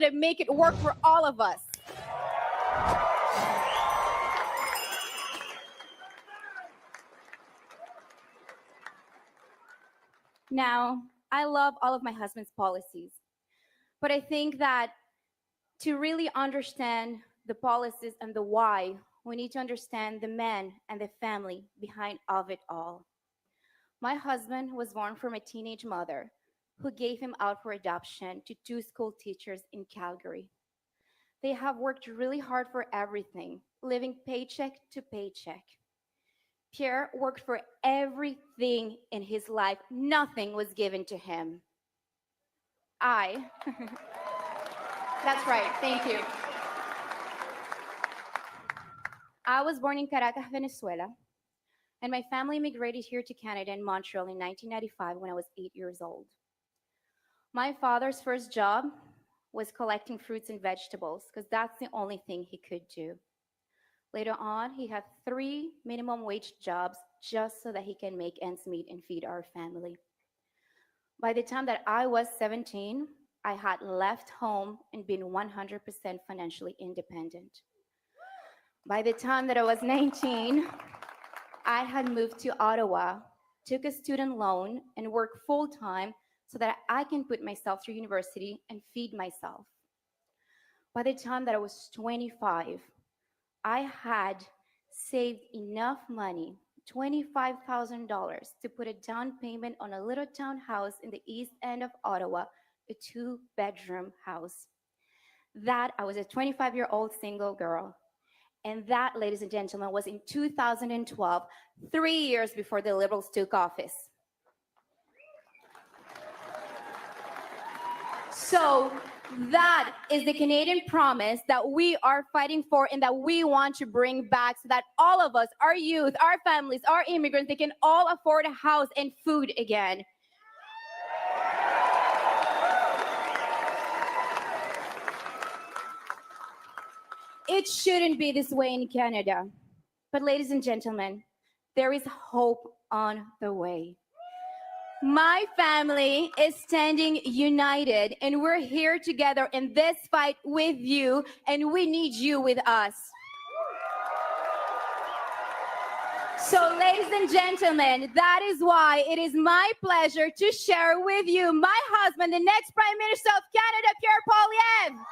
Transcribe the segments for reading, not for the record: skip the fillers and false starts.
to make it work for all of us. Now, I love all of my husband's policies, but I think that to really understand the policies and the why, we need to understand the man and the family behind of it all. My husband was born from a teenage mother who gave him out for adoption to two school teachers in Calgary. They have worked really hard for everything, living paycheck to paycheck. Pierre worked for everything in his life. Nothing was given to him. That's right, thank you. I was born in Caracas, Venezuela, and my family immigrated here to Canada in Montreal in 1995 when I was 8 years old. My father's first job was collecting fruits and vegetables because that's the only thing he could do. Later on, he had 3 minimum wage jobs just so that he can make ends meet and feed our family. By the time that I was 17, I had left home and been 100% financially independent. By the time that I was 19, I had moved to Ottawa, took a student loan, and worked full-time so that I can put myself through university and feed myself. By the time that I was 25, I had saved enough money, $25,000, to put a down payment on a little townhouse in the east end of Ottawa, a 2-bedroom house. That, I was a 25-year-old single girl. And that, ladies and gentlemen, was in 2012, 3 years before the Liberals took office. So that is the Canadian promise that we are fighting for and that we want to bring back so that all of us, our youth, our families, our immigrants, they can all afford a house and food again. It shouldn't be this way in Canada. But ladies and gentlemen, there is hope on the way. My family is standing united, and we're here together in this fight with you, and we need you with us. So, ladies and gentlemen, that is why it is my pleasure to share with you my husband, the next Prime Minister of Canada, Pierre Poilievre.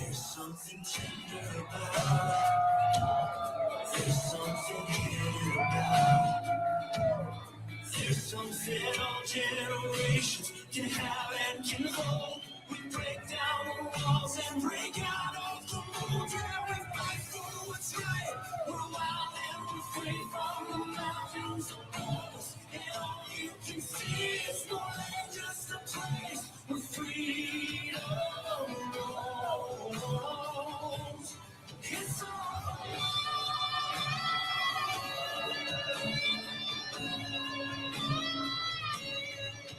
There's something tender about, there's something hidden about, there's something all generations can have and can hold. We break down the walls and break out of the mold. Yeah, we fight for what's right. We're wild and we're free from the mountains of walls. And all you can see is more than just a place where freedom rolls. It's all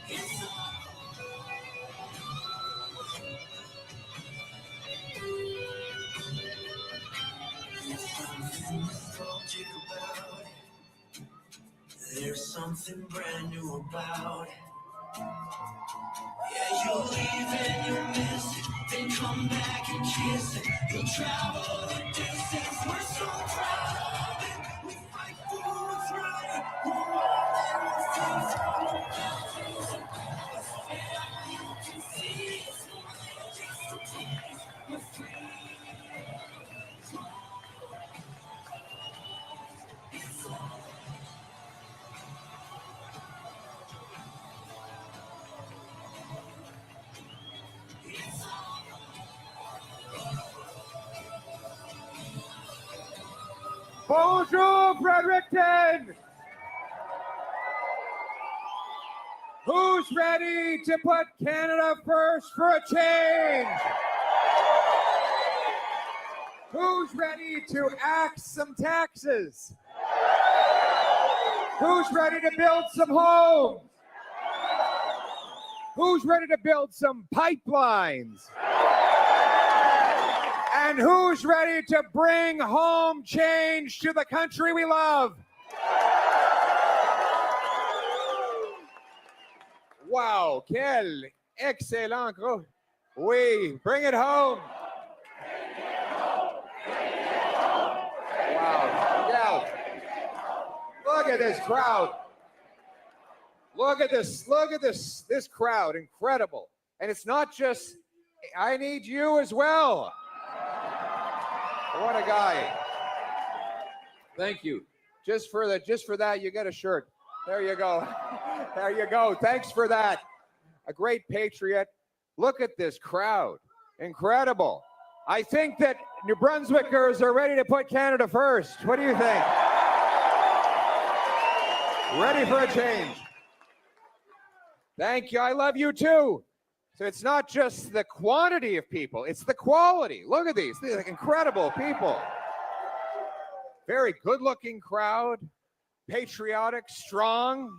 it's all There's something nostalgic about it. There's something brand new about it. Yeah, you'll leave and you'll miss it, then come back and kiss it. You'll travel the distance, we're so proud of it. We fight for what's right, we're wild and we're free from the mountains of past. And all you can see is more than just a place. We're free. Bonjour, Fredericton! Who's ready to put Canada first for a change? Who's ready to axe some taxes? Who's ready to build some homes? Who's ready to build some pipelines? And who's ready to bring home change to the country we love? Wow, quel excellent gros. Oui, bring it home. Wow, yeah. Look at this crowd. Look at this crowd, incredible. And it's not just, I need you as well. What a guy. Thank you. Just for that, you get a shirt. There you go. There you go. Thanks for that. A great patriot. Look at this crowd. Incredible. I think that New Brunswickers are ready to put Canada first. What do you think? Ready for a change. Thank you. I love you too. So it's not just the quantity of people, it's the quality. Look at these. These are incredible people. Very good-looking crowd. Patriotic, strong,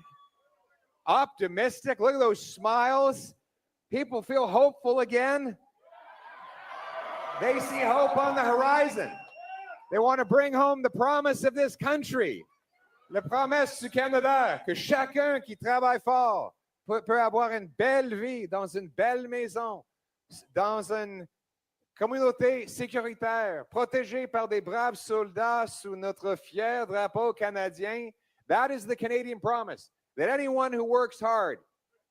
optimistic. Look at those smiles. People feel hopeful again. They see hope on the horizon. They want to bring home the promise of this country. La promesse du Canada, que chacun qui travaille fort peut avoir une belle vie dans une belle maison, dans une communauté sécuritaire, protégée par des braves soldats sous notre fier drapeau canadien. That is the Canadian promise, that anyone who works hard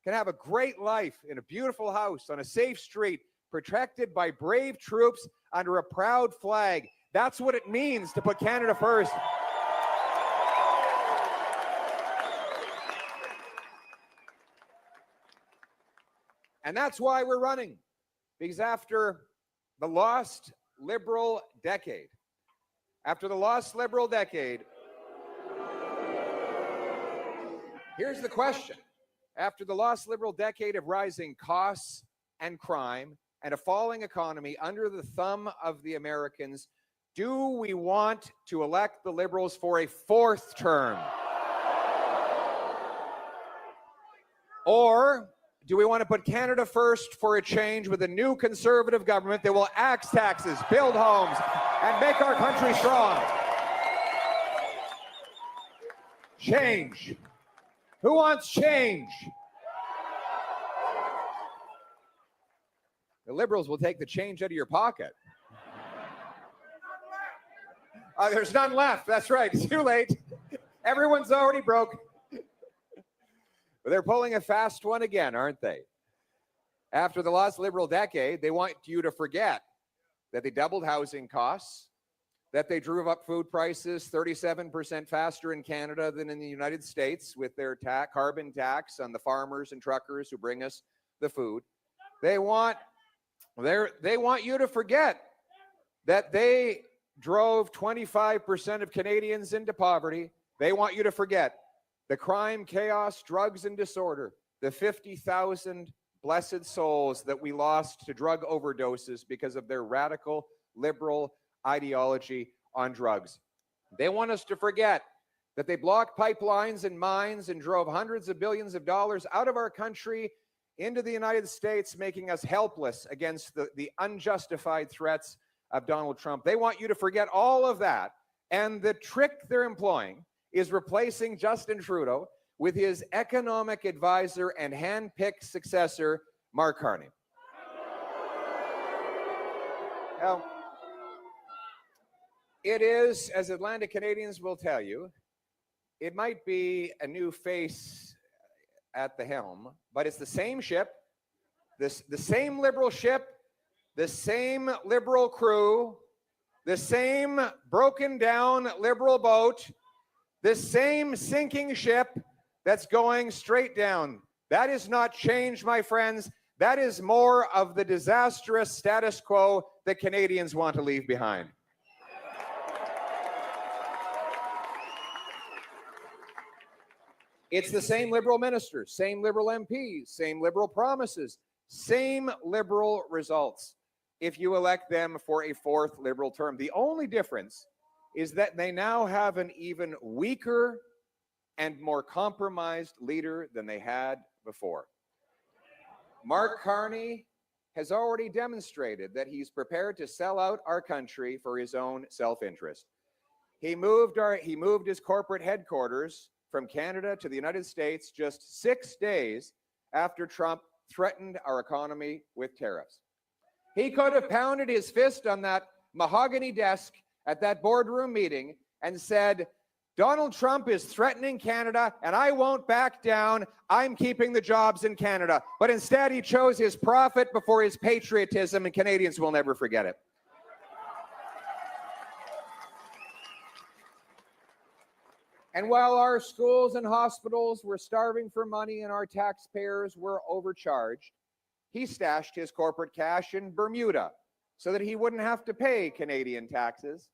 can have a great life in a beautiful house on a safe street, protected by brave troops under a proud flag. That's what it means to put Canada first. And that's why we're running, because after the lost Liberal decade, here's the question. After the lost Liberal decade of rising costs and crime and a falling economy under the thumb of the Americans, do we want to elect the Liberals for a fourth term? Or do we want to put Canada first for a change with a new Conservative government that will axe taxes, build homes, and make our country strong? Change. Who wants change? The Liberals will take the change out of your pocket. There's none left. That's right. It's too late. Everyone's already broke. But they're pulling a fast one again, aren't they? After the last Liberal decade, they want you to forget that they doubled housing costs, that they drove up food prices 37% faster in Canada than in the United States with their carbon tax on the farmers and truckers who bring us the food. They want you to forget that they drove 25% of Canadians into poverty. They want you to forget the crime, chaos, drugs, and disorder, the 50,000 blessed souls that we lost to drug overdoses because of their radical liberal ideology on drugs. They want us to forget that they blocked pipelines and mines and drove hundreds of billions of dollars out of our country into the United States, making us helpless against the unjustified threats of Donald Trump. They want you to forget all of that. And the trick they're employing is replacing Justin Trudeau with his economic advisor and hand-picked successor, Mark Carney. Now, it is, as Atlantic Canadians will tell you, it might be a new face at the helm, but it's the same ship, the same Liberal ship, the same Liberal crew, the same broken down Liberal boat, the same sinking ship that's going straight down. That is not change, my friends. That is more of the disastrous status quo that Canadians want to leave behind. It's the same Liberal ministers, same Liberal MPs, same Liberal promises, same Liberal results if you elect them for a fourth Liberal term. The only difference is that they now have an even weaker and more compromised leader than they had before. Mark Carney has already demonstrated that he's prepared to sell out our country for his own self-interest. He moved his corporate headquarters from Canada to the United States just 6 days after Trump threatened our economy with tariffs. He could have pounded his fist on that mahogany desk at that boardroom meeting and said, Donald Trump is threatening Canada and I won't back down. I'm keeping the jobs in Canada. But instead, he chose his profit before his patriotism, and Canadians will never forget it. And while our schools and hospitals were starving for money and our taxpayers were overcharged, he stashed his corporate cash in Bermuda so that he wouldn't have to pay Canadian taxes.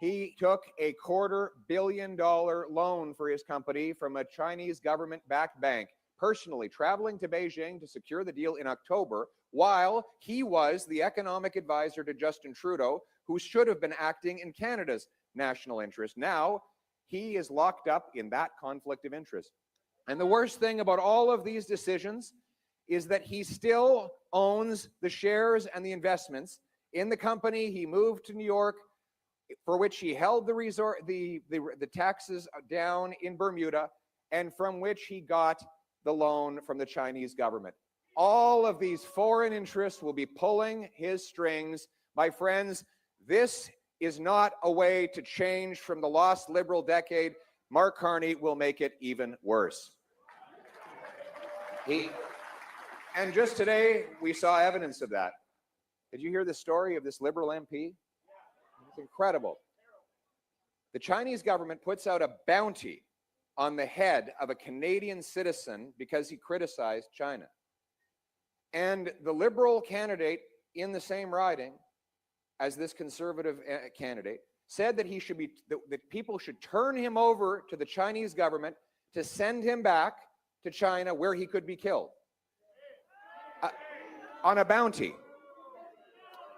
He took a $250 million loan for his company from a Chinese government-backed bank, personally traveling to Beijing to secure the deal in October, while he was the economic advisor to Justin Trudeau, who should have been acting in Canada's national interest. Now, he is locked up in that conflict of interest. And the worst thing about all of these decisions is that he still owns the shares and the investments in the company he moved to New York, for which he held the taxes down in Bermuda, and from which he got the loan from the Chinese government. All of these foreign interests will be pulling his strings. My friends, this is not a way to change from the lost Liberal decade. Mark Carney will make it even worse. And just today, we saw evidence of that. Did you hear the story of this Liberal MP? It's incredible. The Chinese government puts out a bounty on the head of a Canadian citizen because he criticized China. And the Liberal candidate in the same riding as this Conservative candidate said that that people should turn him over to the Chinese government to send him back to China where he could be killed on a bounty.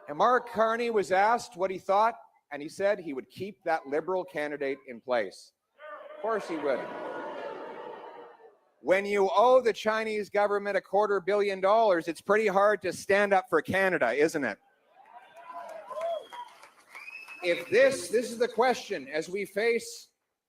And Mark Carney was asked what he thought, and he said he would keep that Liberal candidate in place. Of course he would. When you owe the Chinese government $250 million, it's pretty hard to stand up for Canada, isn't it? If this is the question as we face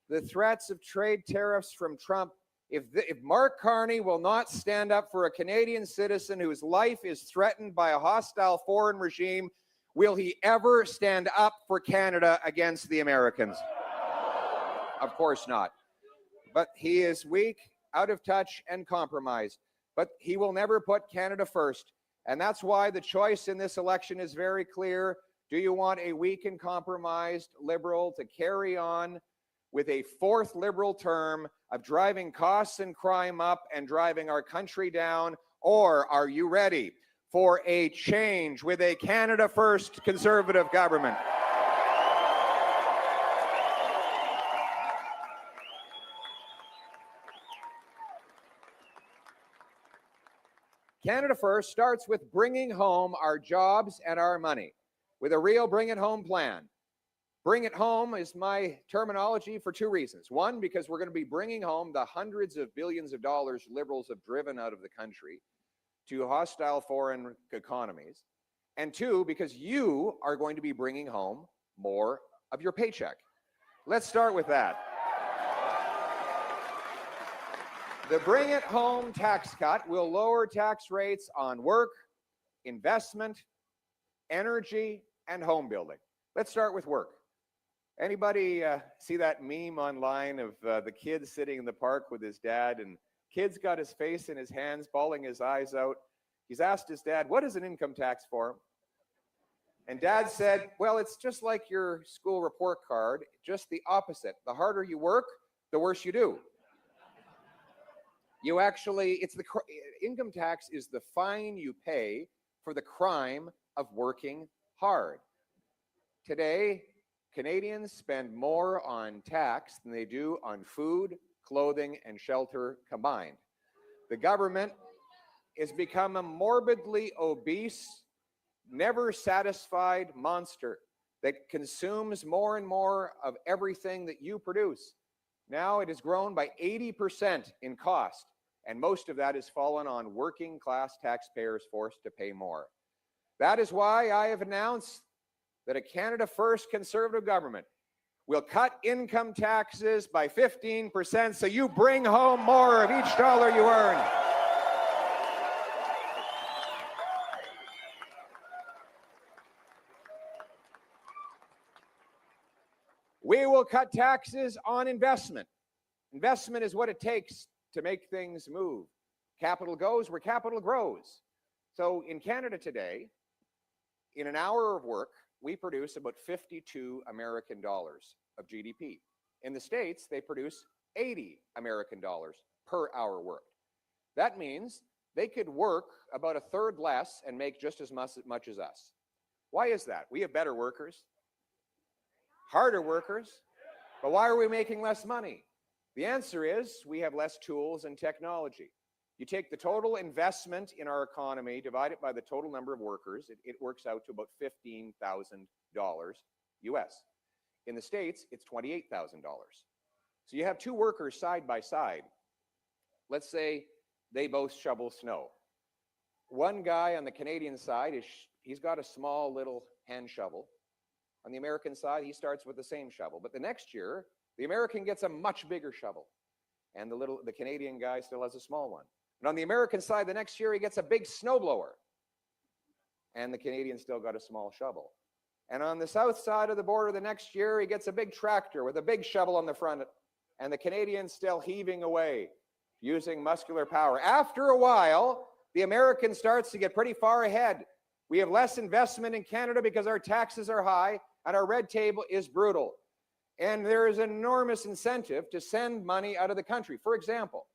the threats of trade tariffs from Trump, if Mark Carney will not stand up for a Canadian citizen whose life is threatened by a hostile foreign regime, will he ever stand up for Canada against the Americans? Of course not. But he is weak, out of touch, and compromised. But he will never put Canada first. And that's why the choice in this election is very clear. Do you want a weak and compromised Liberal to carry on with a fourth Liberal term of driving costs and crime up and driving our country down? Or are you ready for a change with a Canada First Conservative government? Canada First starts with bringing home our jobs and our money, with a real bring it home plan. Bring it home is my terminology for two reasons. One, because we're going to be bringing home the hundreds of billions of dollars Liberals have driven out of the country to hostile foreign economies. And two, because you are going to be bringing home more of your paycheck. Let's start with that. The Bring It Home tax cut will lower tax rates on work, investment, energy, and home building. Let's start with work. Anybody see that meme online of the kid sitting in the park with his dad, and kid's got his face in his hands, bawling his eyes out. He's asked his dad, what is an income tax form? And dad said, well, it's just like your school report card, just the opposite. The harder you work, the worse you do. You actually, income tax is the fine you pay for the crime of working hard. Today, Canadians spend more on tax than they do on food, clothing, and shelter combined. The government has become a morbidly obese, never satisfied monster that consumes more and more of everything that you produce. Now it has grown by 80% in cost. and most of that has fallen on working class taxpayers forced to pay more. That is why I have announced that a Canada First Conservative government will cut income taxes by 15% so you bring home more of each dollar you earn. We will cut taxes on investment. Investment is what it takes to make things move. Capital goes where capital grows. So in Canada today, in an hour of work, we produce about 52 American dollars of GDP. In the States, they produce 80 American dollars per hour worked. That means they could work about a third less and make just as much as us. Why is that? We have better workers, harder workers, but why are we making less money? The answer is we have less tools and technology. You take the total investment in our economy, divide it by the total number of workers, it works out to about $15,000 US. In the States, it's $28,000. So you have two workers side by side. Let's say they both shovel snow. One guy on the Canadian side, he's got a small little hand shovel. On the American side, he starts with the same shovel. But the next year, the American gets a much bigger shovel, and the Canadian guy still has a small one. And on the American side, the next year, he gets a big snowblower, and the Canadian still got a small shovel. And on the south side of the border, the next year, he gets a big tractor with a big shovel on the front, and the Canadian's still heaving away, using muscular power. After a while, the American starts to get pretty far ahead. We have less investment in Canada because our taxes are high, and our red tape is brutal. And there is an enormous incentive to send money out of the country. For example,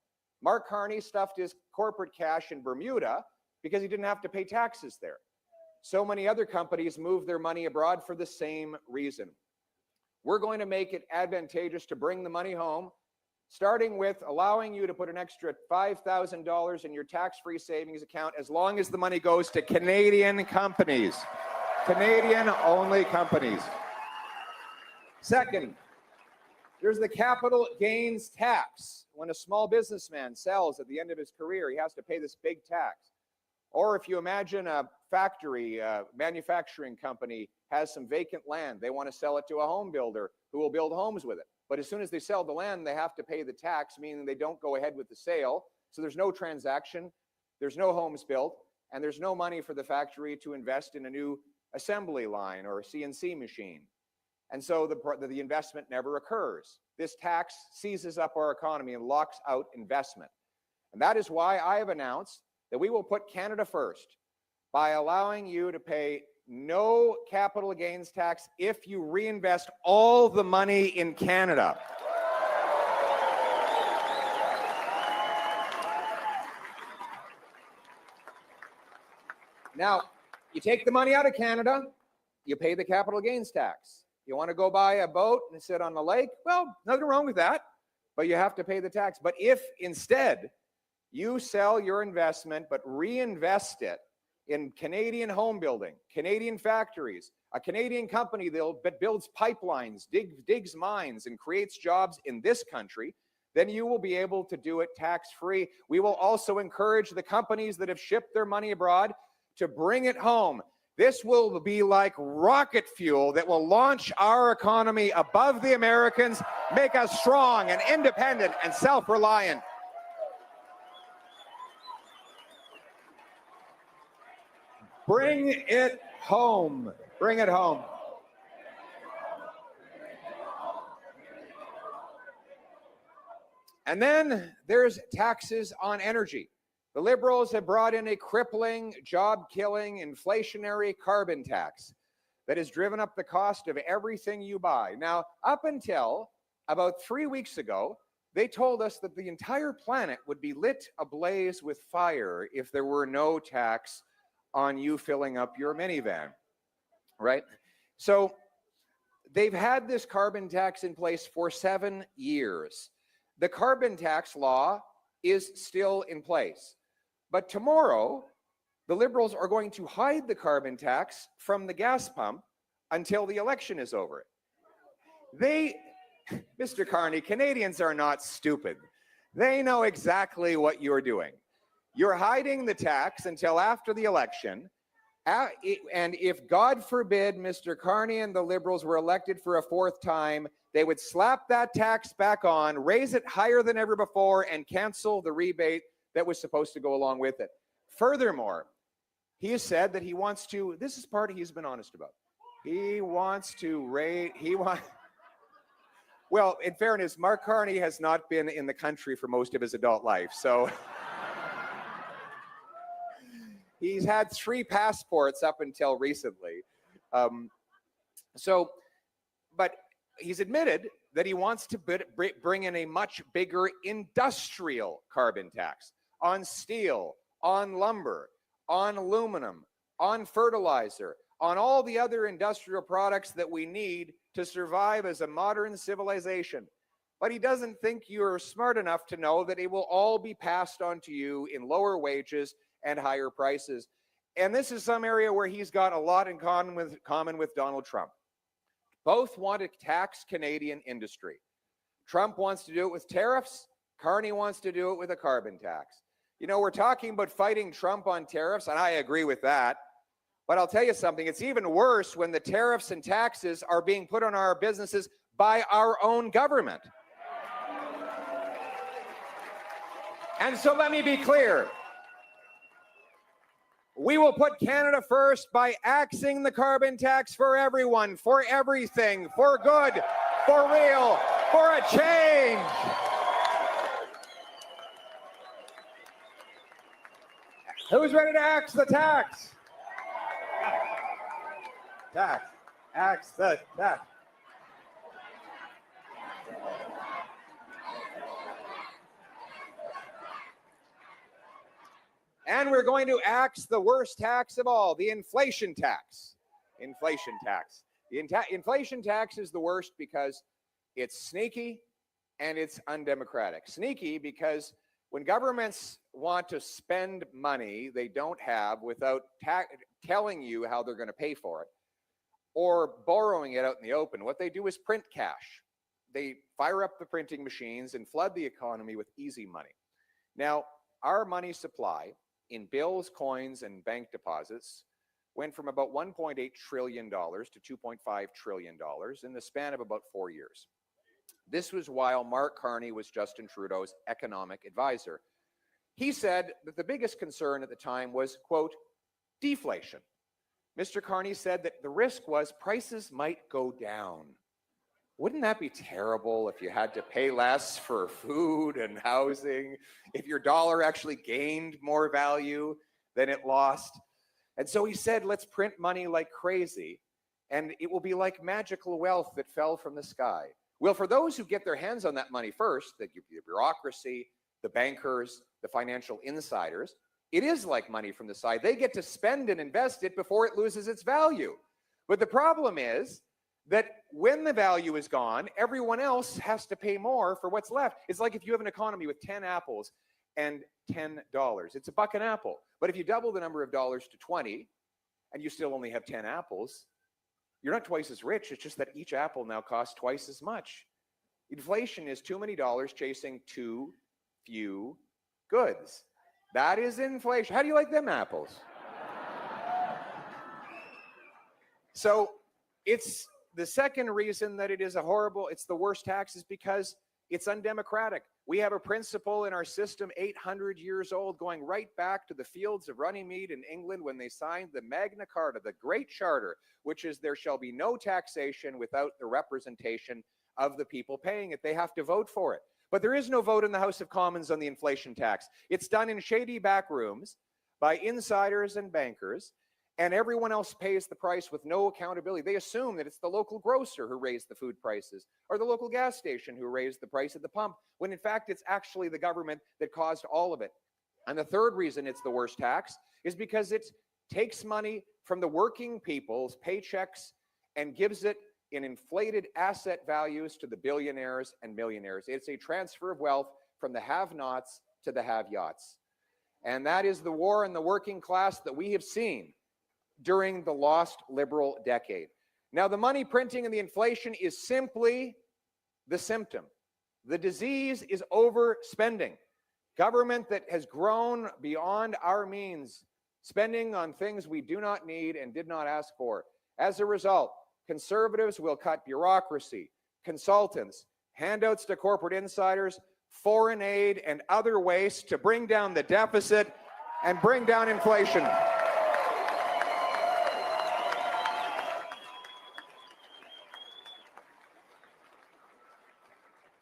Mark Carney stuffed his corporate cash in Bermuda because he didn't have to pay taxes there. So many other companies move their money abroad for the same reason. We're going to make it advantageous to bring the money home, starting with allowing you to put an extra $5,000 in your tax-free savings account as long as the money goes to Canadian companies. Canadian-only companies. Second, there's the capital gains tax. When a small businessman sells at the end of his career, he has to pay this big tax. Or if you imagine a factory, a manufacturing company has some vacant land, they want to sell it to a home builder who will build homes with it. But as soon as they sell the land, they have to pay the tax, meaning they don't go ahead with the sale. So there's no transaction, there's no homes built, and there's no money for the factory to invest in a new assembly line or a CNC machine. And so the investment never occurs. This tax seizes up our economy and locks out investment. And that is why I have announced that we will put Canada first by allowing you to pay no capital gains tax if you reinvest all the money in Canada. Now, you take the money out of Canada, you pay the capital gains tax. You want to go buy a boat and sit on the lake? Well, nothing wrong with that, but you have to pay the tax. But if instead you sell your investment but reinvest it in Canadian home building, Canadian factories, a Canadian company that builds pipelines, digs mines, and creates jobs in this country, then you will be able to do it tax-free. We will also encourage the companies that have shipped their money abroad to bring it home. This will be like rocket fuel that will launch our economy above the Americans, make us strong and independent and self-reliant. Bring it home. Bring it home. And then there's taxes on energy. The Liberals have brought in a crippling, job-killing, inflationary carbon tax that has driven up the cost of everything you buy. Now, up until about 3 weeks ago, they told us that the entire planet would be lit ablaze with fire if there were no tax on you filling up your minivan, right? So they've had this carbon tax in place for 7 years. The carbon tax law is still in place. But tomorrow, the Liberals are going to hide the carbon tax from the gas pump until the election is over. Mr. Carney, Canadians are not stupid. They know exactly what you're doing. You're hiding the tax until after the election. And if, God forbid, Mr. Carney and the Liberals were elected for a fourth time, they would slap that tax back on, raise it higher than ever before, and cancel the rebate that was supposed to go along with it. Furthermore, he has said that he wants to, this is part he's been honest about. He wants to raise, well, in fairness, Mark Carney has not been in the country for most of his adult life, so he's had 3 passports up until recently. But he's admitted that he wants to bring in a much bigger industrial carbon tax on steel, on lumber, on aluminum, on fertilizer, on all the other industrial products that we need to survive as a modern civilization. But he doesn't think you're smart enough to know that it will all be passed on to you in lower wages and higher prices. And this is some area where he's got a lot in common with Donald Trump. Both want to tax Canadian industry. Trump wants to do it with tariffs. Carney wants to do it with a carbon tax. You know, we're talking about fighting Trump on tariffs, and I agree with that. But I'll tell you something, it's even worse when the tariffs and taxes are being put on our businesses by our own government. And so let me be clear. We will put Canada first by axing the carbon tax for everyone, for everything, for good, for real, for a change. Who's ready to axe the tax? Tax. Axe the tax. And we're going to axe the worst tax of all, the inflation tax. Inflation tax. The inflation tax is the worst because it's sneaky and it's undemocratic. Sneaky because when governments want to spend money they don't have without telling you how they're going to pay for it, or borrowing it out in the open, what they do is print cash. They fire up the printing machines and flood the economy with easy money. Now, our money supply in bills, coins, and bank deposits went from about $1.8 trillion to $2.5 trillion in the span of about 4 years. This was while Mark Carney was Justin Trudeau's economic advisor. He said that the biggest concern at the time was, quote, deflation. Mr. Carney said that the risk was prices might go down. Wouldn't that be terrible if you had to pay less for food and housing, if your dollar actually gained more value than it lost? And so he said, let's print money like crazy, and it will be like magical wealth that fell from the sky. Well, for those who get their hands on that money first, the bureaucracy, the bankers, the financial insiders, it is like money from the side. They get to spend and invest it before it loses its value. But the problem is that when the value is gone, everyone else has to pay more for what's left. It's like if you have an economy with 10 apples and $10. It's $1 an apple. But if you double the number of dollars to 20 and you still only have 10 apples, you're not twice as rich. It's just that each apple now costs twice as much. Inflation is too many dollars chasing too few goods. That is inflation. How do you like them apples? So it's the second reason that it is it's the worst tax is because it's undemocratic. We have a principle in our system 800 years old, going right back to the fields of Runnymede in England when they signed the Magna Carta, the Great Charter, which is there shall be no taxation without the representation of the people paying it. They have to vote for it. But there is no vote in the House of Commons on the inflation tax. It's done in shady back rooms by insiders and bankers, and everyone else pays the price with no accountability. They assume that it's the local grocer who raised the food prices or the local gas station who raised the price at the pump, when in fact it's actually the government that caused all of it. And the third reason it's the worst tax is because it takes money from the working people's paychecks and gives it in inflated asset values to the billionaires and millionaires. It's a transfer of wealth from the have-nots to the have-yachts. And that is the war in the working class that we have seen during the lost Liberal decade. Now, the money printing and the inflation is simply the symptom. The disease is overspending. Government that has grown beyond our means, spending on things we do not need and did not ask for. As a result, Conservatives will cut bureaucracy, consultants, handouts to corporate insiders, foreign aid, and other waste to bring down the deficit and bring down inflation.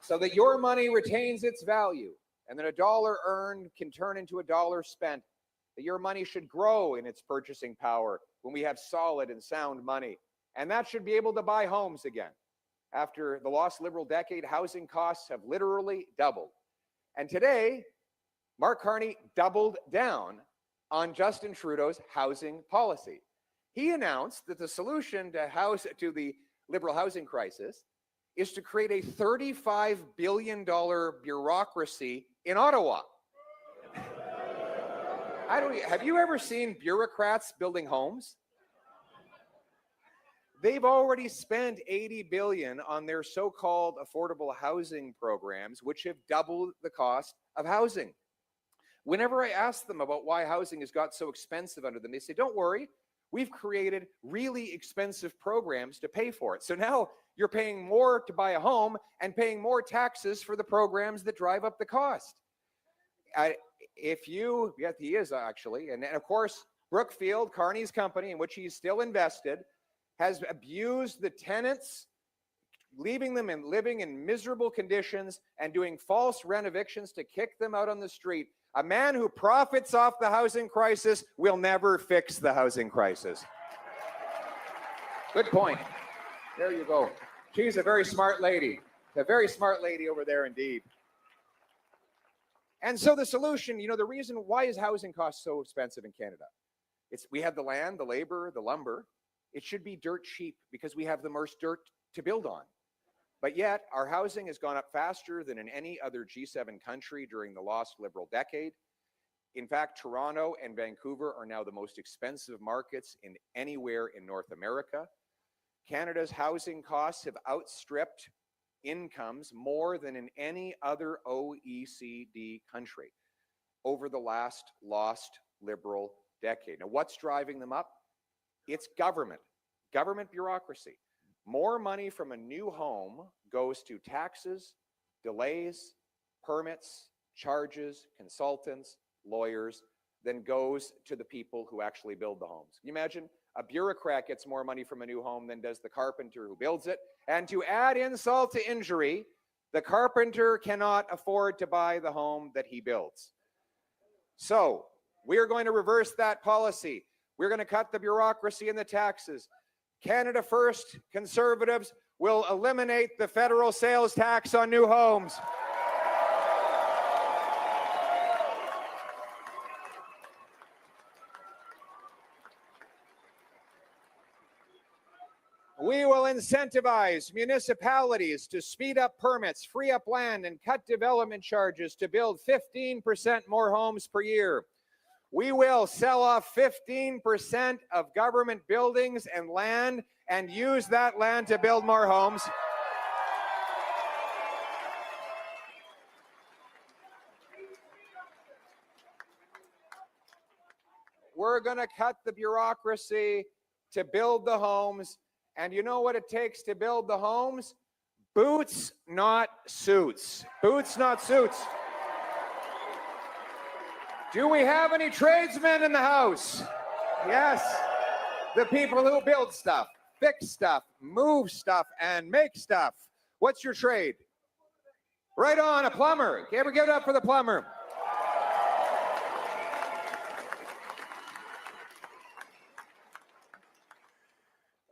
So that your money retains its value and that a dollar earned can turn into a dollar spent, that your money should grow in its purchasing power when we have solid and sound money. And that should be able to buy homes again. After the lost Liberal decade, housing costs have literally doubled. And today, Mark Carney doubled down on Justin Trudeau's housing policy. He announced that the solution to the Liberal housing crisis is to create a $35 billion bureaucracy in Ottawa. Have you ever seen bureaucrats building homes? They've already spent $80 billion on their so-called affordable housing programs, which have doubled the cost of housing. Whenever I ask them about why housing has got so expensive under them, they say, don't worry, we've created really expensive programs to pay for it. So now you're paying more to buy a home and paying more taxes for the programs that drive up the cost. Yes, he is actually. And of course, Brookfield, Carney's company, in which he's still invested, has abused the tenants, leaving them and living in miserable conditions and doing false rent evictions to kick them out on the street. A man who profits off the housing crisis will never fix the housing crisis. Good point. There you go. She's a very smart lady. A very smart lady over there indeed. And so the solution, the reason why is housing costs so expensive in Canada? We have the land, the labor, the lumber. It should be dirt cheap because we have the most dirt to build on. But yet our housing has gone up faster than in any other G7 country during the lost Liberal decade. In fact, Toronto and Vancouver are now the most expensive markets in anywhere in North America. Canada's housing costs have outstripped incomes more than in any other OECD country over the last lost Liberal decade. Now, what's driving them up? It's government bureaucracy. More money from a new home goes to taxes, delays, permits, charges, consultants, lawyers, than goes to the people who actually build the homes. Can you imagine? A bureaucrat gets more money from a new home than does the carpenter who builds it. And to add insult to injury, the carpenter cannot afford to buy the home that he builds. So we are going to reverse that policy. We're going to cut the bureaucracy and the taxes. Canada First Conservatives will eliminate the federal sales tax on new homes. We will incentivize municipalities to speed up permits, free up land, and cut development charges to build 15% more homes per year. We will sell off 15% of government buildings and land and use that land to build more homes. We're going to cut the bureaucracy to build the homes. And you know what it takes to build the homes? Boots, not suits. Boots, not suits. Do we have any tradesmen in the house? Yes. The people who build stuff, fix stuff, move stuff, and make stuff. What's your trade? Right on, a plumber. Okay, give it up for the plumber.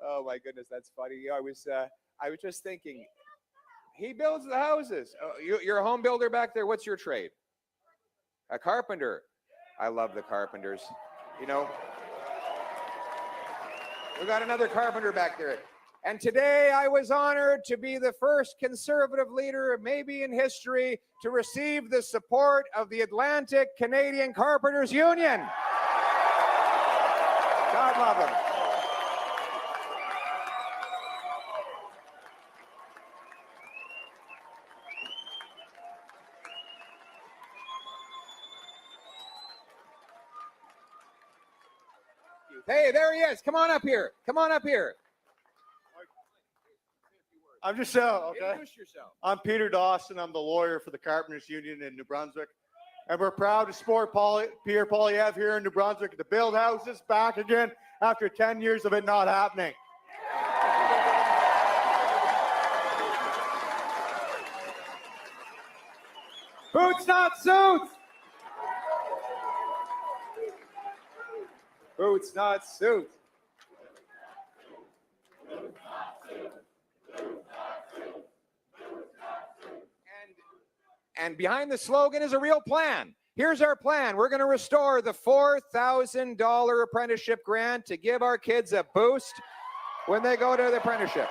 Oh my goodness, that's funny. I was just thinking, he builds the houses. Oh, you're a home builder back there. What's your trade? A carpenter. I love the carpenters. We got another carpenter back there. And today I was honored to be the first Conservative leader, maybe in history, to receive the support of the Atlantic Canadian Carpenters Union. God love them. you. Hey, there he is. Come on up here. Come on up here. I'm just okay. Introduce yourself. I'm Peter Dawson. I'm the lawyer for the Carpenters Union in New Brunswick. And we're proud to support Pierre Poilievre here in New Brunswick to build houses back again after 10 years of it not happening. Boots, not suits. Boots, not suits. And behind the slogan is a real plan. Here's our plan. We're going to restore the $4,000 apprenticeship grant to give our kids a boost when they go to the apprenticeship.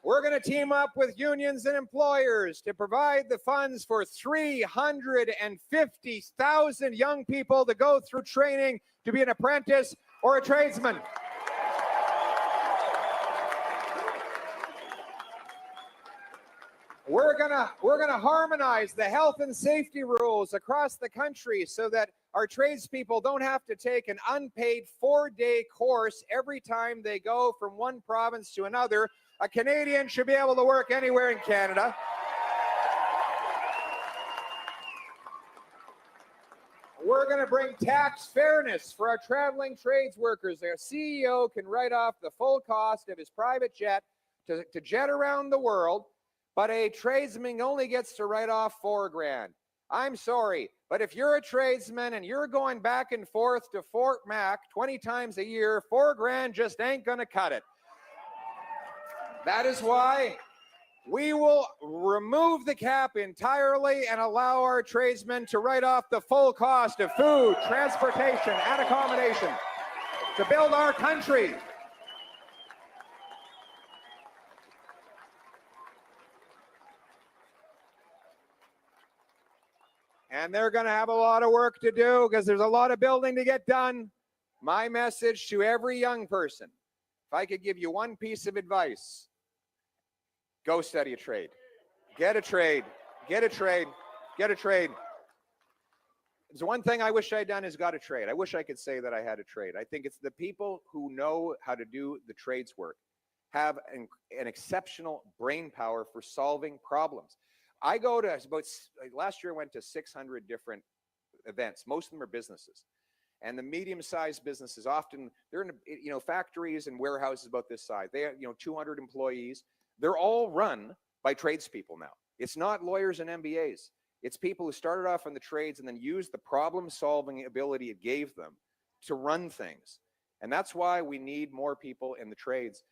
We're going to team up with unions and employers to provide the funds for 350,000 young people to go through training to be an apprentice or a tradesman. We're gonna harmonize the health and safety rules across the country so that our tradespeople don't have to take an unpaid 4-day course every time they go from one province to another. A Canadian should be able to work anywhere in Canada. We're going to bring tax fairness for our traveling trades workers. Their CEO can write off the full cost of his private jet to jet around the world, but a tradesman only gets to write off $4,000. I'm sorry, but if you're a tradesman and you're going back and forth to Fort Mac 20 times a year, $4,000 just ain't going to cut it. That is why we will remove the cap entirely and allow our tradesmen to write off the full cost of food, transportation, and accommodation to build our country. And they're going to have a lot of work to do because there's a lot of building to get done. My message to every young person, if I could give you one piece of advice, go study a trade. Get a trade. Get a trade. Get a trade. There's one thing I wish I'd done is got a trade. I wish I could say that I had a trade. I think it's the people who know how to do the trades work have an exceptional brain power for solving problems. I go to last year I went to 600 different events. Most of them are businesses. And the medium-sized businesses often, they're in factories and warehouses about this size. They have 200 employees. They're all run by tradespeople now. It's not lawyers and MBAs. It's people who started off in the trades and then used the problem-solving ability it gave them to run things. And that's why we need more people in the trades.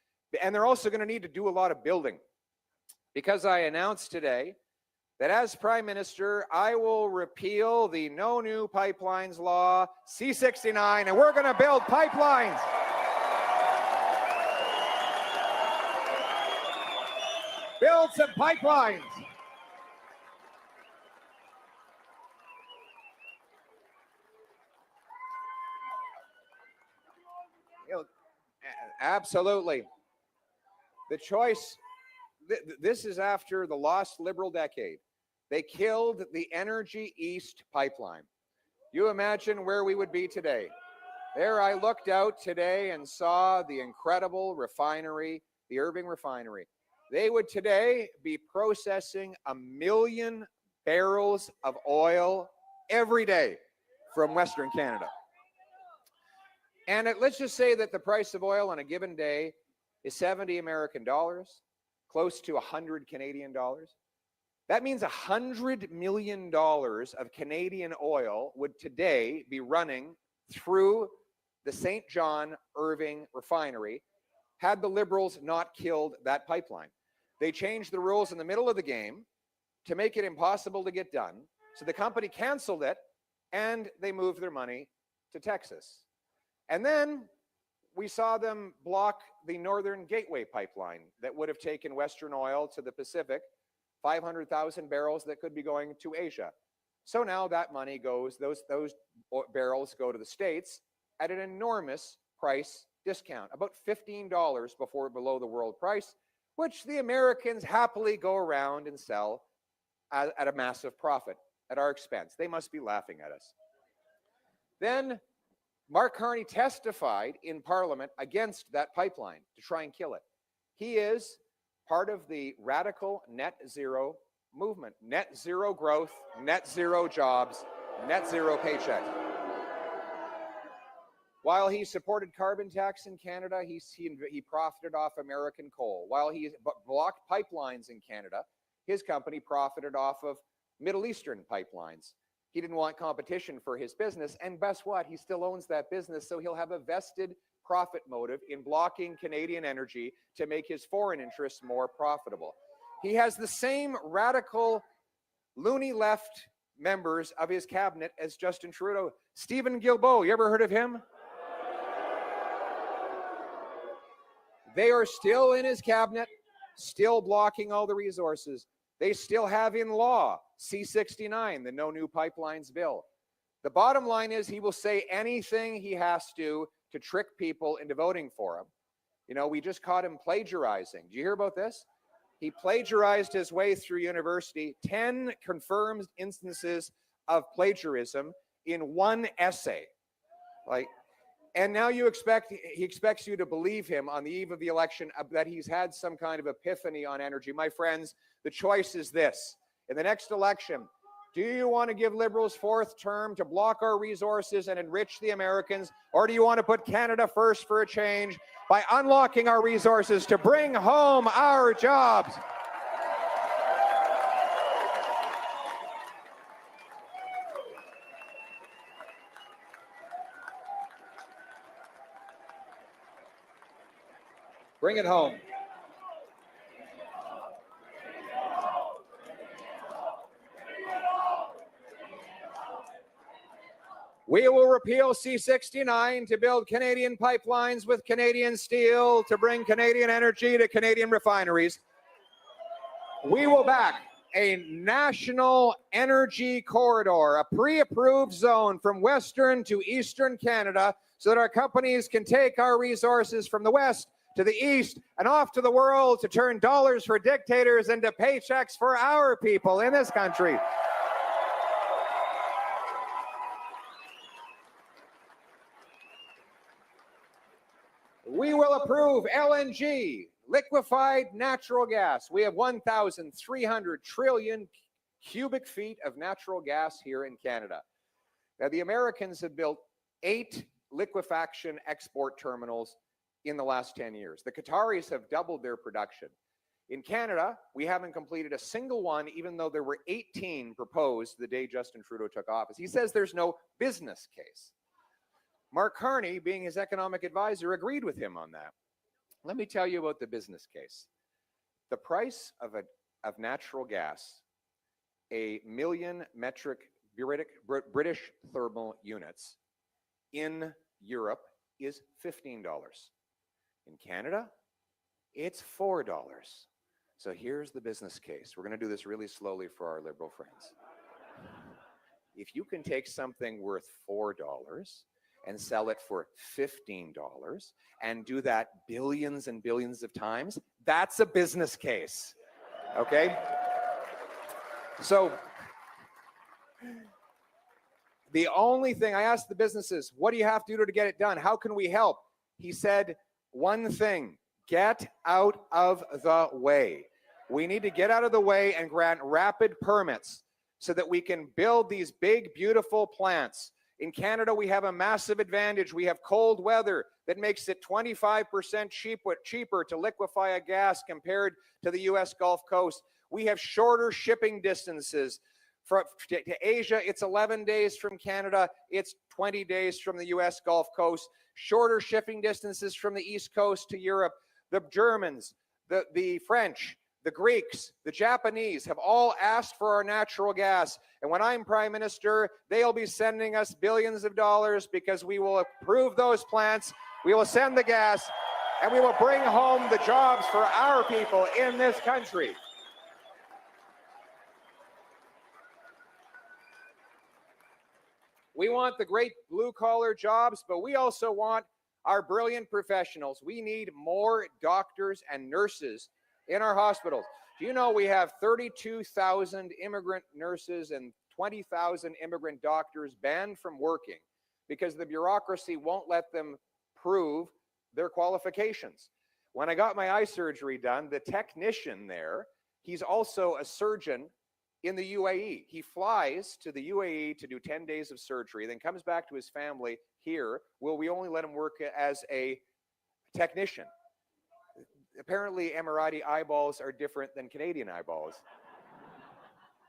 And they're also going to need to do a lot of building. Because I announced today that as Prime Minister, I will repeal the No New Pipelines Law, C-69, and we're going to build pipelines. Build some pipelines. Absolutely. The choice, this is after the lost Liberal decade. They killed the Energy East pipeline. You imagine where we would be today. There I looked out today and saw the incredible refinery, the Irving refinery. They would today be processing 1 million barrels of oil every day from Western Canada. And let's just say that the price of oil on a given day is 70 American dollars, close to 100 Canadian dollars. That means $100 million of Canadian oil would today be running through the St. John Irving refinery had the Liberals not killed that pipeline. They changed the rules in the middle of the game to make it impossible to get done. So the company canceled it and they moved their money to Texas. And then we saw them block the Northern Gateway pipeline that would have taken Western oil to the Pacific, 500,000 barrels that could be going to Asia. So now that money goes, those barrels go to the States at an enormous price discount, about $15 below the world price, which the Americans happily go around and sell at a massive profit. at our expense. They must be laughing at us. Then Mark Carney testified in Parliament against that pipeline to try and kill it. He is part of the radical net zero movement. Net zero growth, net zero jobs, net zero paychecks. While he supported carbon tax in Canada, he profited off American coal. While he blocked pipelines in Canada, his company profited off of Middle Eastern pipelines. He didn't want competition for his business, and guess what? He still owns that business, so he'll have a vested profit motive in blocking Canadian energy to make his foreign interests more profitable. He has the same radical, loony left members of his cabinet as Justin Trudeau. Stephen Guilbeault, you ever heard of him? They are still in his cabinet, still blocking all the resources. They still have in law C-69, the No New Pipelines bill. The bottom line is he will say anything he has to trick people into voting for him. You know, we just caught him plagiarizing. Do you hear about this? He plagiarized his way through university, 10 confirmed instances of plagiarism in one essay. And now he expects you to believe him on the eve of the election that he's had some kind of epiphany on energy. My friends, the choice is this. In the next election, do you want to give Liberals fourth term to block our resources and enrich the Americans, or do you want to put Canada first for a change by unlocking our resources to bring home our jobs? Bring it home. We will repeal C-69 to build Canadian pipelines with Canadian steel to bring Canadian energy to Canadian refineries. We will back a national energy corridor, a pre-approved zone from Western to Eastern Canada so that our companies can take our resources from the West to the East and off to the world to turn dollars for dictators into paychecks for our people in this country. We will approve LNG, liquefied natural gas. We have 1,300 trillion cubic feet of natural gas here in Canada. Now, the Americans have built 8 liquefaction export terminals in the last 10 years. The Qataris have doubled their production. In Canada, we haven't completed a single one, even though there were 18 proposed the day Justin Trudeau took office. He says there's no business case. Mark Carney, being his economic advisor, agreed with him on that. Let me tell you about the business case. The price of natural gas, a million metric British thermal units in Europe, is $15. In Canada, it's $4. So here's the business case. We're going to do this really slowly for our Liberal friends. If you can take something worth $4 and sell it for $15 and do that billions and billions of times, that's a business case, okay? So the only thing, I asked the businesses, what do you have to do to get it done? How can we help? He said, one thing, get out of the way. We need to get out of the way and grant rapid permits so that we can build these big, beautiful plants. In Canada, we have a massive advantage. We have cold weather that makes it 25% cheaper to liquefy a gas compared to the US Gulf Coast. We have shorter shipping distances. To Asia, it's 11 days from Canada. It's 20 days from the US Gulf Coast. Shorter shipping distances from the East Coast to Europe. The Germans, the French, the Greeks, the Japanese have all asked for our natural gas. And when I'm Prime Minister, they'll be sending us billions of dollars because we will approve those plants, we will send the gas, and we will bring home the jobs for our people in this country. We want the great blue-collar jobs, but we also want our brilliant professionals. We need more doctors and nurses in our hospitals. Do you know we have 32,000 immigrant nurses and 20,000 immigrant doctors banned from working because the bureaucracy won't let them prove their qualifications. When I got my eye surgery done, the technician there, he's also a surgeon in the UAE. He flies to the UAE to do 10 days of surgery, then comes back to his family here. Will we only let him work as a technician? Apparently, Emirati eyeballs are different than Canadian eyeballs.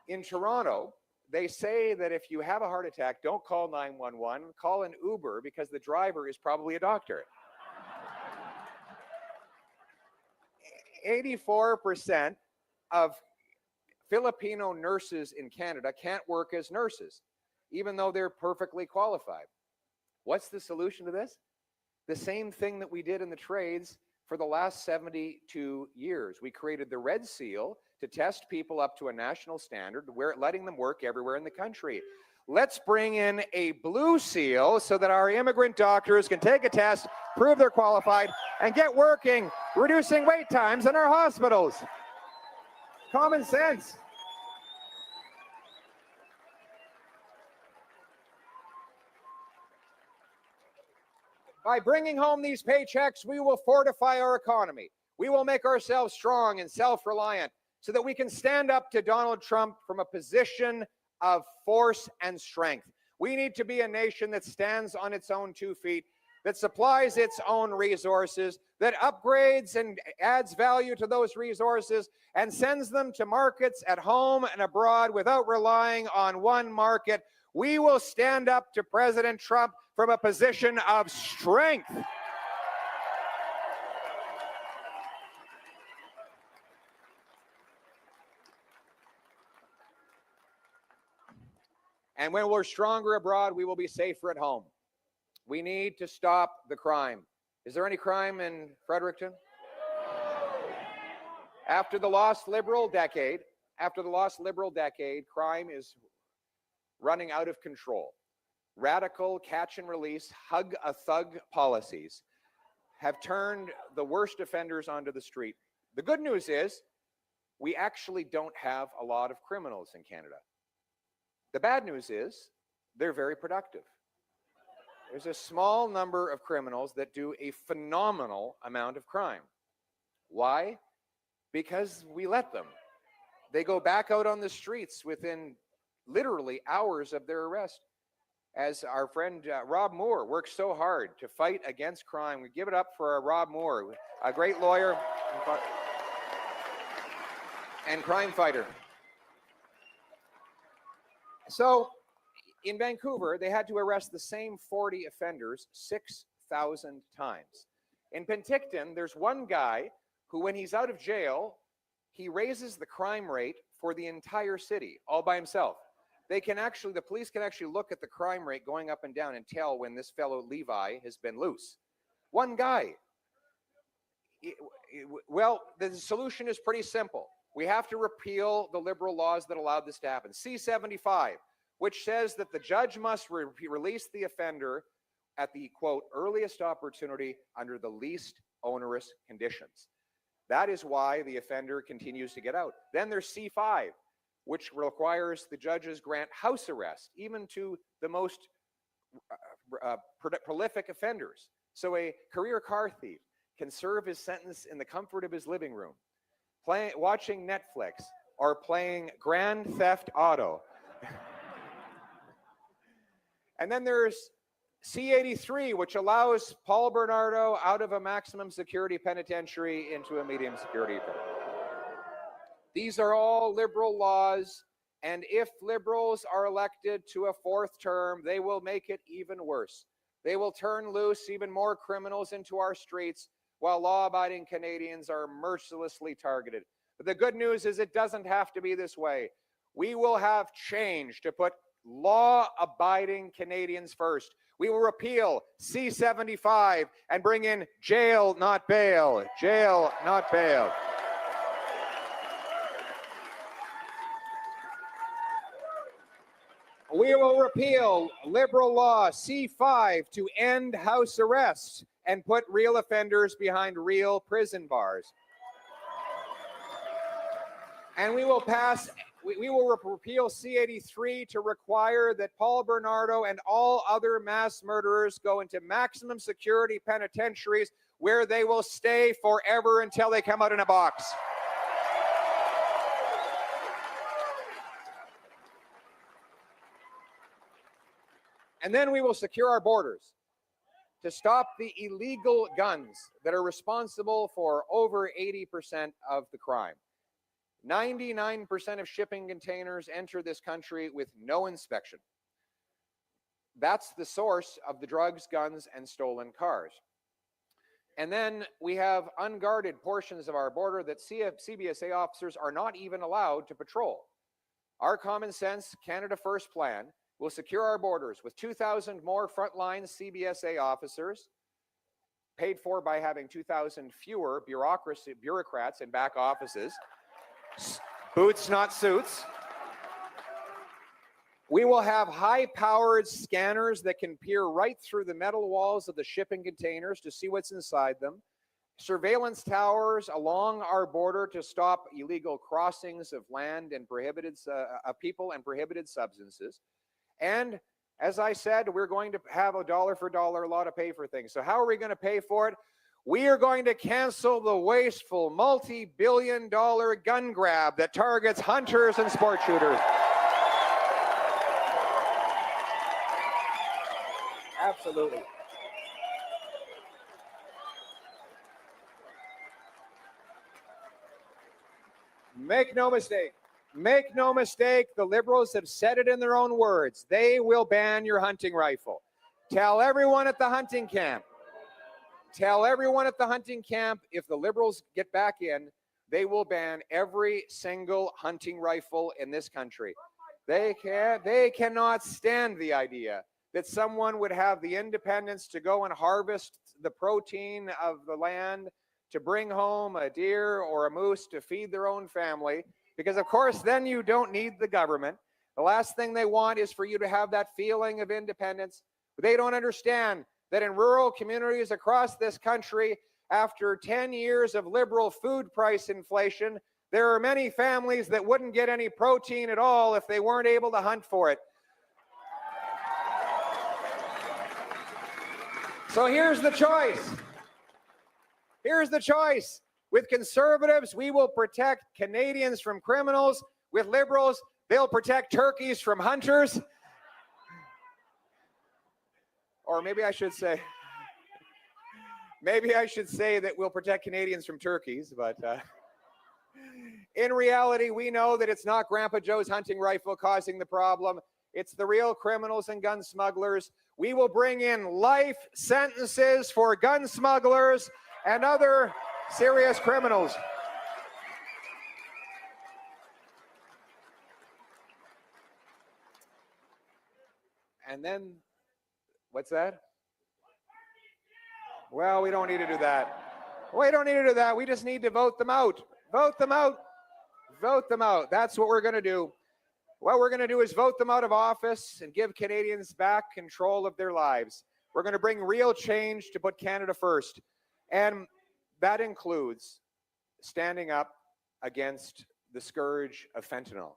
In Toronto, they say that if you have a heart attack, don't call 911, call an Uber because the driver is probably a doctor. 84% of Filipino nurses in Canada can't work as nurses, even though they're perfectly qualified. What's the solution to this? The same thing that we did in the trades for the last 72 years. We created the Red Seal to test people up to a national standard, letting them work everywhere in the country. Let's bring in a Blue Seal so that our immigrant doctors can take a test, prove they're qualified, and get working, reducing wait times in our hospitals. Common sense. By bringing home these paychecks, we will fortify our economy. We will make ourselves strong and self-reliant so that we can stand up to Donald Trump from a position of force and strength. We need to be a nation that stands on its own 2 feet, that supplies its own resources, that upgrades and adds value to those resources and sends them to markets at home and abroad without relying on one market. We will stand up to President Trump from a position of strength. And when we're stronger abroad, we will be safer at home. We need to stop the crime. Is there any crime in Fredericton? After the lost Liberal decade, crime is running out of control. Radical catch and release, hug a thug policies have turned the worst offenders onto the street. The good news is we actually don't have a lot of criminals in Canada. The bad news is they're very productive. There's a small number of criminals that do a phenomenal amount of crime. Why? Because we let them. They go back out on the streets within literally hours of their arrest. As our friend Rob Moore works so hard to fight against crime, we give it up for Rob Moore, a great lawyer and crime fighter. So in Vancouver, they had to arrest the same 40 offenders 6,000 times. In Penticton, there's one guy who, when he's out of jail, he raises the crime rate for the entire city all by himself. The police can actually look at the crime rate going up and down and tell when this fellow Levi has been loose. One guy. Well, the solution is pretty simple. We have to repeal the Liberal laws that allowed this to happen. C-75, which says that the judge must release the offender at the, quote, earliest opportunity under the least onerous conditions. That is why the offender continues to get out. Then there's C-5, which requires the judges grant house arrest, even to the most prolific offenders. So a career car thief can serve his sentence in the comfort of his living room, watching Netflix or playing Grand Theft Auto. And then there's C-83, which allows Paul Bernardo out of a maximum security penitentiary into a medium security penitentiary. These are all Liberal laws, and if Liberals are elected to a fourth term, they will make it even worse. They will turn loose even more criminals into our streets, while law-abiding Canadians are mercilessly targeted. But the good news is it doesn't have to be this way. We will have change to put law-abiding Canadians first. We will repeal C-75 and bring in jail, not bail. Jail, not bail. We will repeal Liberal law C-5 to end house arrest and put real offenders behind real prison bars. And we will pass we will repeal C-83 to require that Paul Bernardo and all other mass murderers go into maximum security penitentiaries where they will stay forever until they come out in a box. And then we will secure our borders to stop the illegal guns that are responsible for over 80% of the crime. 99% of shipping containers enter this country with no inspection. That's the source of the drugs, guns, and stolen cars. And then we have unguarded portions of our border that CBSA officers are not even allowed to patrol. Our common sense Canada First plan will secure our borders with 2,000 more frontline CBSA officers, paid for by having 2,000 fewer bureaucrats in back offices. Boots, not suits. We will have high-powered scanners that can peer right through the metal walls of the shipping containers to see what's inside them. Surveillance towers along our border to stop illegal crossings of land and prohibited people and prohibited substances. And as I said, we're going to have a dollar for dollar law to pay for things. So how are we going to pay for it? We are going to cancel the wasteful multi-billion-dollar gun grab that targets hunters and sport shooters. Absolutely. Make no mistake. Make no mistake, the Liberals have said it in their own words. They will ban your hunting rifle. Tell everyone at the hunting camp. Tell everyone at the hunting camp, if the Liberals get back in, they will ban every single hunting rifle in this country. They cannot stand the idea that someone would have the independence to go and harvest the protein of the land, to bring home a deer or a moose to feed their own family, because of course then you don't need the government. The last thing they want is for you to have that feeling of independence. But they don't understand that in rural communities across this country, after 10 years of Liberal food price inflation, there are many families that wouldn't get any protein at all if they weren't able to hunt for it. So here's the choice. Here's the choice. With Conservatives, we will protect Canadians from criminals. With Liberals, they'll protect turkeys from hunters. Or maybe I should say that we'll protect Canadians from turkeys, but in reality, we know that it's not Grandpa Joe's hunting rifle causing the problem. It's the real criminals and gun smugglers. We will bring in life sentences for gun smugglers and other serious criminals. And then, what's that? Well, we don't need to do that. We don't need to do that. We just need to vote them out. Vote them out. Vote them out. That's what we're going to do. What we're going to do is vote them out of office and give Canadians back control of their lives. We're going to bring real change to put Canada first. And that includes standing up against the scourge of fentanyl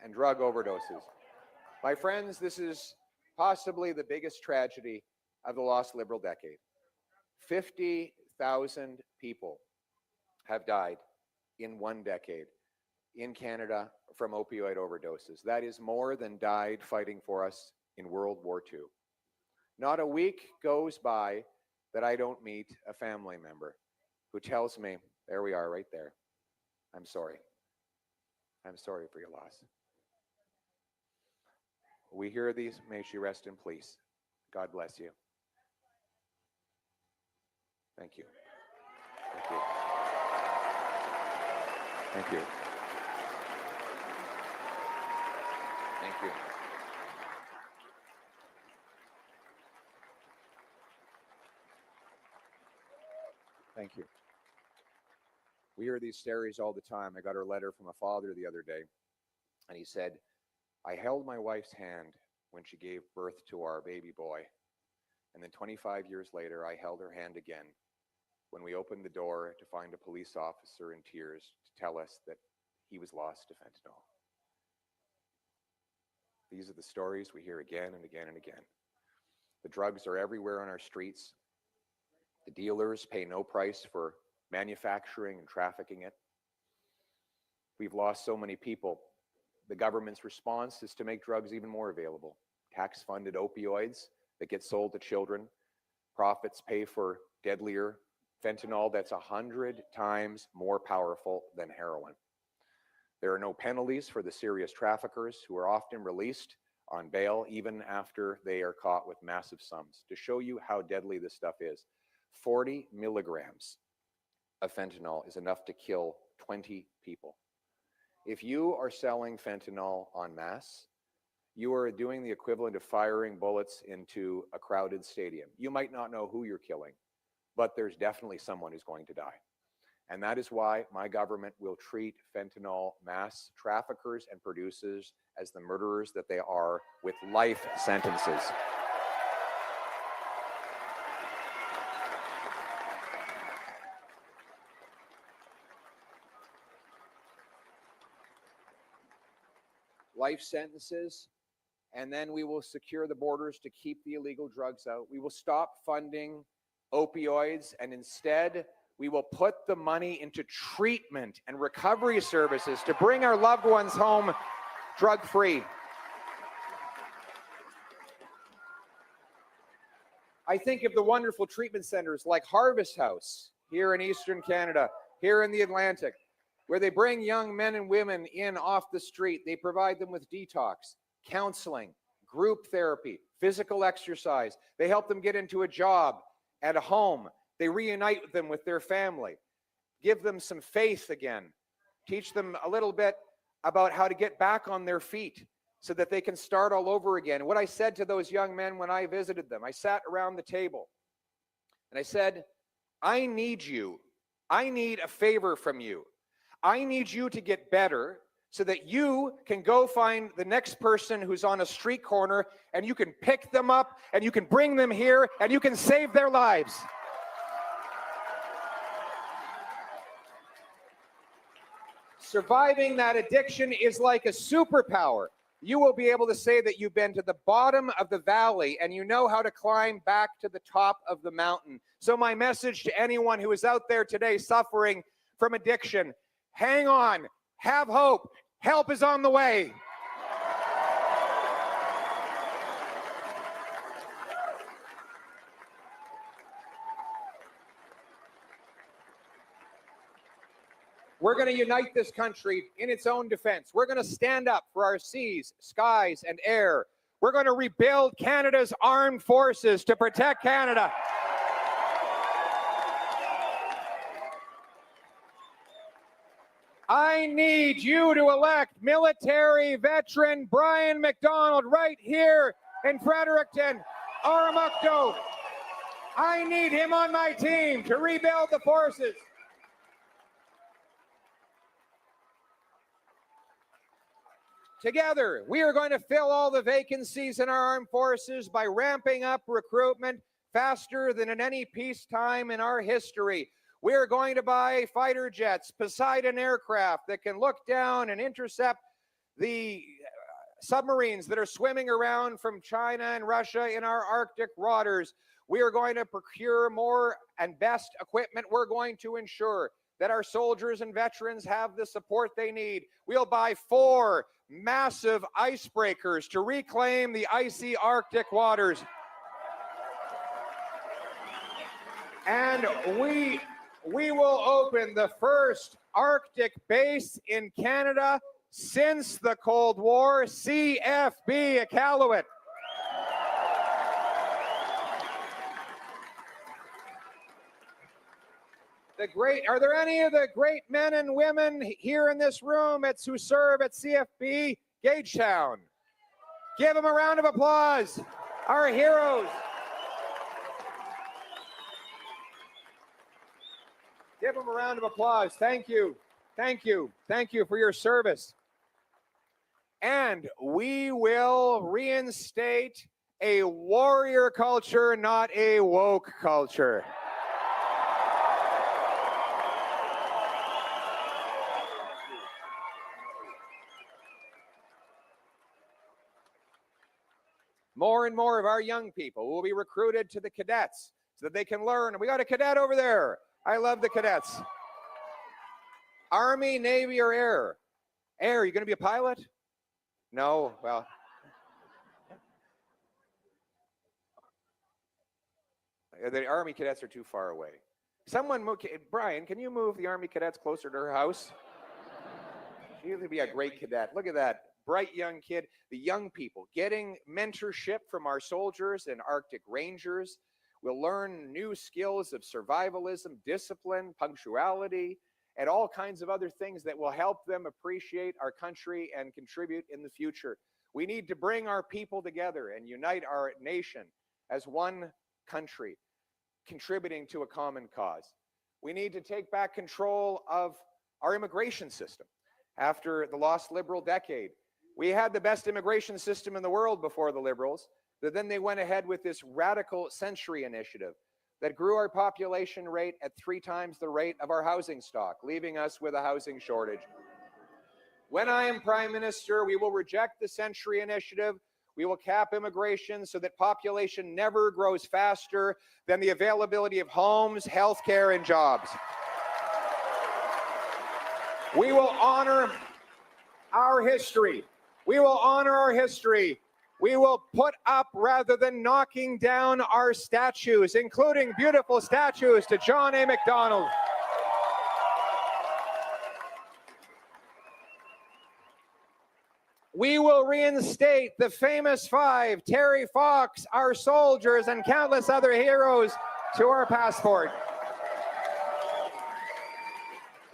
and drug overdoses. My friends, this is possibly the biggest tragedy of the lost Liberal decade. 50,000 people have died in one decade in Canada from opioid overdoses. That is more than died fighting for us in World War II. Not a week goes by that I don't meet a family member who tells me, there we are right there. I'm sorry. I'm sorry for your loss. We hear these, may she rest in peace. God bless you. Thank you. Thank you. Thank you. Thank you. Thank you. We hear these stories all the time. I got a letter from a father the other day, and he said, I held my wife's hand when she gave birth to our baby boy. And then 25 years later, I held her hand again when we opened the door to find a police officer in tears to tell us that he was lost to fentanyl. These are the stories we hear again and again and again. The drugs are everywhere on our streets. The dealers pay no price for manufacturing and trafficking it. We've lost so many people. The government's response is to make drugs even more available. Tax-funded opioids that get sold to children. Profits pay for deadlier fentanyl that's 100 times more powerful than heroin. There are no penalties for the serious traffickers who are often released on bail even after they are caught with massive sums. To show you how deadly this stuff is, 40 milligrams of fentanyl is enough to kill 20 people. If you are selling fentanyl en masse, you are doing the equivalent of firing bullets into a crowded stadium. You might not know who you're killing, but there's definitely someone who's going to die. And that is why my government will treat fentanyl mass traffickers and producers as the murderers that they are, with life sentences. Life sentences, and then we will secure the borders to keep the illegal drugs out. We will stop funding opioids, and instead we will put the money into treatment and recovery services to bring our loved ones home drug-free. I think of the wonderful treatment centers like Harvest House here in Eastern Canada, here in the Atlantic, where they bring young men and women in off the street. They provide them with detox, counseling, group therapy, physical exercise. They help them get into a job, at a home. They reunite them with their family, give them some faith again, teach them a little bit about how to get back on their feet so that they can start all over again. What I said to those young men when I visited them, I sat around the table and I said, I need you. I need a favor from you. I need you to get better so that you can go find the next person who's on a street corner and you can pick them up and you can bring them here and you can save their lives. Surviving that addiction is like a superpower. You will be able to say that you've been to the bottom of the valley and you know how to climb back to the top of the mountain. So my message to anyone who is out there today suffering from addiction, hang on, have hope, help is on the way. We're going to unite this country in its own defense. We're going to stand up for our seas, skies, and air. We're going to rebuild Canada's armed forces to protect Canada. I need you to elect military veteran Brian McDonald right here in Fredericton, Armukto. I need him on my team to rebuild the forces. Together, we are going to fill all the vacancies in our armed forces by ramping up recruitment faster than in any peacetime in our history. We are going to buy fighter jets, Poseidon aircraft that can look down and intercept the submarines that are swimming around from China and Russia in our Arctic waters. We are going to procure more and best equipment. We're going to ensure that our soldiers and veterans have the support they need. We'll buy 4 massive icebreakers to reclaim the icy Arctic waters. And we will open the first Arctic base in Canada since the Cold War, CFB Iqaluit. Are there any of the great men and women here in this room who serve at CFB Gagetown? Give them a round of applause. Our heroes. Give them a round of applause. Thank you. Thank you. Thank you for your service. And we will reinstate a warrior culture, not a woke culture. More and more of our young people will be recruited to the cadets so that they can learn. We got a cadet over there. I love the cadets. Army, Navy, or Air? Air, you going to be a pilot? No, well. The Army cadets are too far away. Someone move, Brian, can you move the Army cadets closer to her house? She'd be a great cadet. Look at that bright young kid. The young people getting mentorship from our soldiers and Arctic Rangers. Will learn new skills of survivalism, discipline, punctuality, and all kinds of other things that will help them appreciate our country and contribute in the future. We need to bring our people together and unite our nation as one country, contributing to a common cause. We need to take back control of our immigration system. After the lost Liberal decade, we had the best immigration system in the world before the Liberals, but then they went ahead with this radical century initiative that grew our population rate at 3 times the rate of our housing stock, leaving us with a housing shortage. When I am Prime Minister, we will reject the century initiative. We will cap immigration so that population never grows faster than the availability of homes, healthcare, and jobs. We will honor our history. We will honor our history. We will put up rather than knocking down our statues, including beautiful statues to John A. Macdonald. We will reinstate the famous 5, Terry Fox, our soldiers, and countless other heroes to our passport.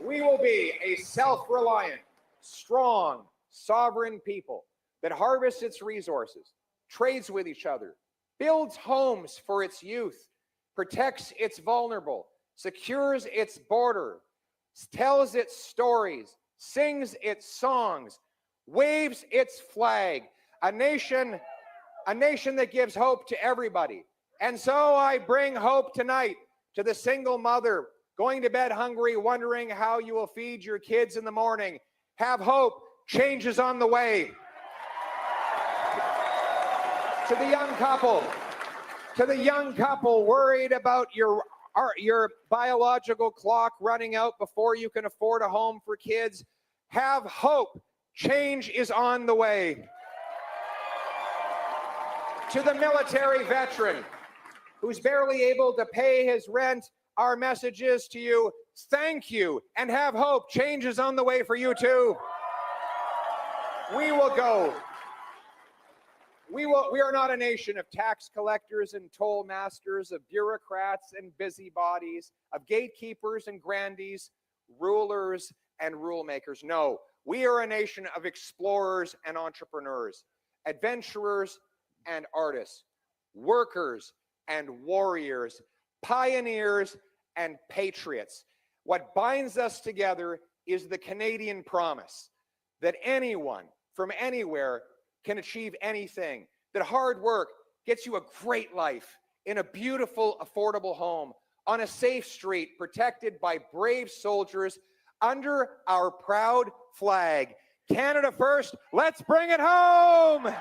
We will be a self-reliant, strong, sovereign people that harvests its resources, trades with each other, builds homes for its youth, protects its vulnerable, secures its border, tells its stories, sings its songs, waves its flag, a nation that gives hope to everybody. And so I bring hope tonight to the single mother going to bed hungry, wondering how you will feed your kids in the morning. Have hope, change is on the way. To the young couple worried about your biological clock running out before you can afford a home for kids, have hope. Change is on the way. To the military veteran who's barely able to pay his rent, our message is to you, thank you and have hope. Change is on the way for you too. We will go. We are not a nation of tax collectors and toll masters, of bureaucrats and busybodies, of gatekeepers and grandees, rulers and rule makers. No, we are a nation of explorers and entrepreneurs, adventurers and artists, workers and warriors, pioneers and patriots. What binds us together is the Canadian promise that anyone from anywhere can achieve anything, that hard work gets you a great life in a beautiful, affordable home, on a safe street, protected by brave soldiers under our proud flag. Canada first, let's bring it home!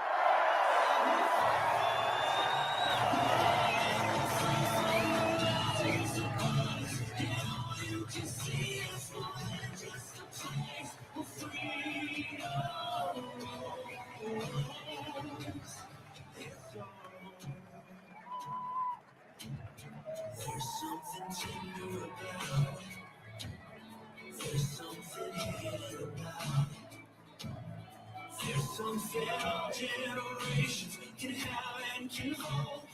There's something tender about, there's something hidden about, there's something all generations can have and can hold.